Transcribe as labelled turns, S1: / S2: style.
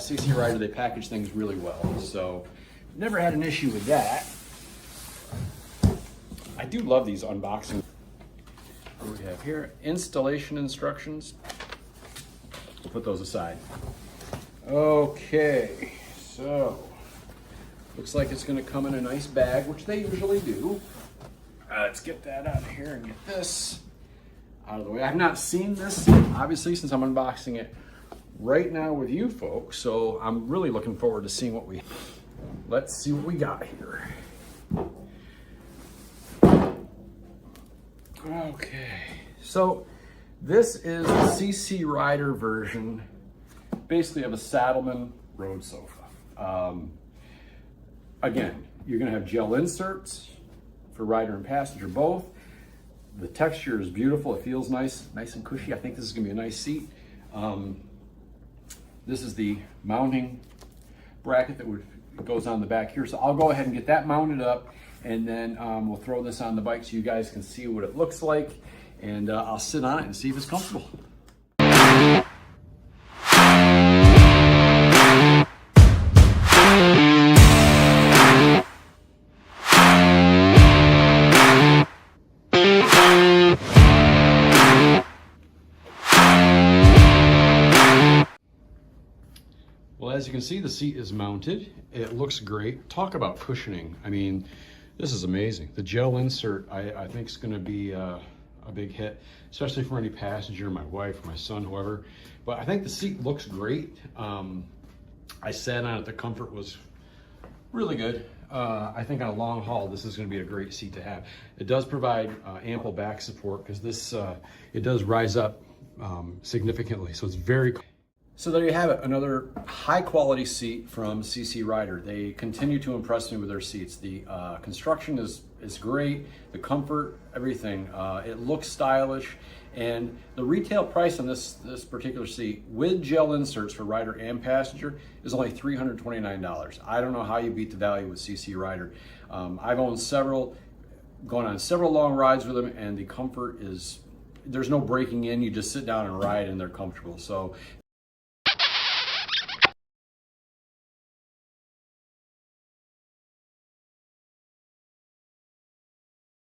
S1: CC Rider, they package things really well. So never had an issue with that. I do love these unboxing. What do we have here? Installation instructions. We'll put those aside. Okay, so looks like it's going to come in a nice bag, which they usually do. Let's get that out of here and get this out of the way. I've not seen this, obviously, since I'm unboxing it right now with you folks, so I'm really looking forward to seeing what we... Let's see what we got here. Okay, so this is the CC Rider version, basically of a Saddleman road sofa. Again, you're gonna have gel inserts for rider and passenger both. The texture is beautiful, it feels nice and cushy. I think this is gonna be a nice seat. This is the mounting bracket that goes on the back here. So I'll go ahead and get that mounted up, and then we'll throw this on the bike so you guys can see what it looks like, and I'll sit on it and see if it's comfortable. Well, as you can see, the seat is mounted. It looks great. Talk about cushioning. I mean, this is amazing. The gel insert, I think is gonna be a big hit, especially for any passenger, my wife, my son, whoever. But I think the seat looks great. I sat on it, the comfort was really good. I think on a long haul, this is gonna be a great seat to have. It does provide ample back support because this, it does rise up significantly, so it's very cool. So there you have it, another high quality seat from CC Rider. They continue to impress me with their seats. The construction is great, the comfort, everything. It looks stylish, and the retail price on this particular seat with gel inserts for rider and passenger is only $329. I don't know how you beat the value with CC Rider. I've owned several, gone on several long rides with them, and the comfort is, there's no breaking in, you just sit down and ride and they're comfortable. So